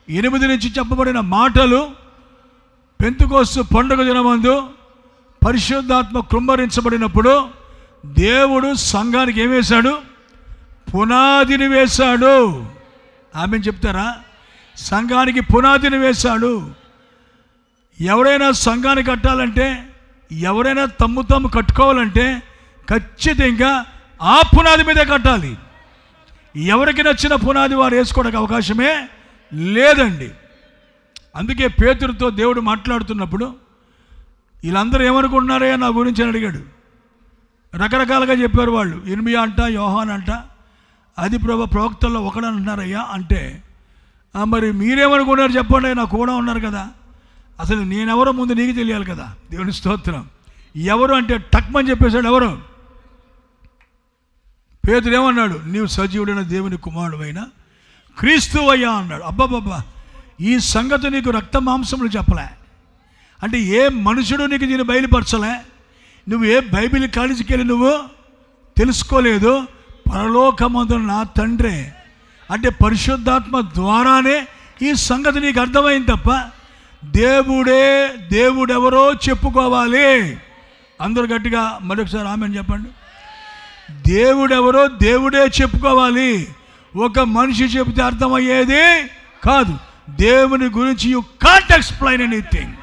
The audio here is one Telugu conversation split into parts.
8 నుంచి చెప్పబడిన మాటలు పెంతెకోస్తు పండుగ దినమందు పరిశుద్ధాత్మ కృమ్మరించబడినప్పుడు దేవుడు సంఘానికి ఏం వేశాడు? పునాదిని వేశాడు. ఆమె చెప్తారా? సంఘానికి పునాదిని వేశాడు. ఎవరైనా సంఘాన్ని కట్టాలంటే, ఎవరైనా తమ్ము కట్టుకోవాలంటే ఖచ్చితంగా ఆ పునాది మీదే కట్టాలి. ఎవరికి నచ్చిన పునాది వారు వేసుకోవడానికి అవకాశమే లేదండి. అందుకే పేతురుతో దేవుడు మాట్లాడుతున్నప్పుడు వీళ్ళందరూ ఏమనుకుంటున్నారే నా గురించి అని అడిగాడు. రకరకాలుగా చెప్పారు వాళ్ళు. ఇర్మియా అంట, యోహాన్ అంట, అది ప్రవక్తల్లో ఒకడు అంటున్నారయ్యా అంటే, మరి మీరేమనుకున్నారు చెప్పండి, నాకు కూడా ఉన్నారు కదా. అసలు నేనెవరో ముందు నీకు తెలియాలి కదా. దేవుని స్తోత్రం. ఎవరు అంటే టక్మని చెప్పేశాడు. ఎవరు? పేతురు ఏమన్నాడు? నీవు సజీవుడైన దేవుని కుమారుడైన క్రీస్తు అయ్యా అన్నాడు. అబ్బాబ్బా, ఈ సంగతి నీకు రక్త మాంసములు చెప్పలే అంటే, ఏ మనుషుడు నీకు దీన్ని బయలుపరచలే, నువ్వు ఏ బైబిల్ కాలేజీకి వెళ్ళి నువ్వు తెలుసుకోలేదు, పరలోకమందున నా తండ్రే అంటే పరిశుద్ధాత్మ ద్వారానే ఈ సంగతి నీకు అర్థమైంది తప్ప దేవుడెవరో చెప్పుకోవాలి. అందరూ గట్టిగా మరొకసారి ఆమెను చెప్పండి. దేవుడెవరో దేవుడే చెప్పుకోవాలి. ఒక మనిషి చెబితే అర్థమయ్యేది కాదు. దేవుని గురించి యు కాంట్ ఎక్స్ప్లెయిన్ ఎనీథింగ్.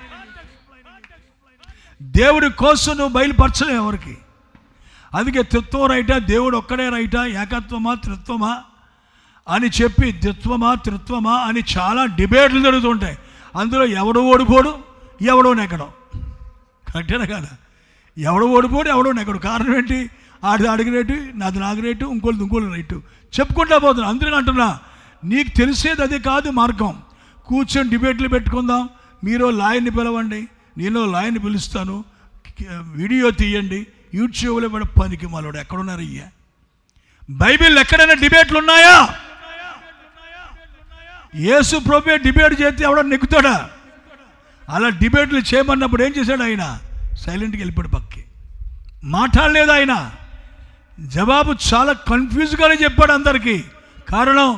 దేవుడి కోసం నువ్వు బయలుపరచలేవు ఎవరికి. అందుకే త్రిత్వం రైటా, దేవుడు ఒక్కడే రైటా, ఏకత్వమా త్రిత్వమా అని చెప్పి త్రిత్వమా అని చాలా డిబేట్లు జరుగుతుంటాయి. అందులో ఎవడు ఓడిపోడు, ఎవడో నెగ్గడం. కరెక్టేనా కదా? ఎవడు ఓడిపోడు, ఎవడో నెగ్గడు. కారణం ఏంటి? ఆడికి రేటు, నాది నాకు రేటు, ఇంకోళ్ళు రేటు చెప్పుకుంటా పోతున్నా. అందుకని అంటున్నా, నీకు తెలిసేది అది కాదు మార్గం. కూర్చొని డిబేట్లు పెట్టుకుందాం. మీరు లాయర్ని పిలవండి, నేను లాయర్ని పిలుస్తాను, వీడియో తీయండి, యూట్యూబ్లో కూడా పనికి మాలోడు ఎక్కడున్నారు అయ్యా? బైబిల్ ఎక్కడైనా డిబేట్లు ఉన్నాయా? యేసు ప్రభువే డిబేట్ చేస్తే ఎవడో నెక్కుతాడా? అలా డిబేట్లు చేయమన్నప్పుడు ఏం చేశాడు ఆయన? సైలెంట్గా వెళ్ళిపోయాడు పక్కకి. మాట్లాడలేదు ఆయన. జవాబు చాలా కన్ఫ్యూజ్గానే చెప్పాడు అందరికీ. కారణం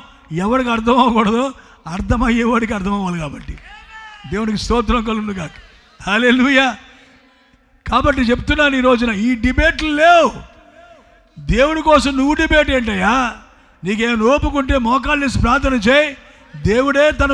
ఎవరికి అర్థం అవ్వకూడదు, అర్థమయ్యేవాడికి అర్థం అవ్వాలి కాబట్టి. దేవునికి స్తోత్రం కలుగును గాక. హల్లెలూయా. కాబట్టి చెప్తున్నాను, ఈ రోజున ఈ డిబేట్లు లేవు. దేవుడి కోసం నువ్వు డిబేట్ ఏంటయ్యా? నీకేం ఓపుకుంటే మోకాళ్ళు వేసి ప్రార్థన చేయి. దేవుడే తన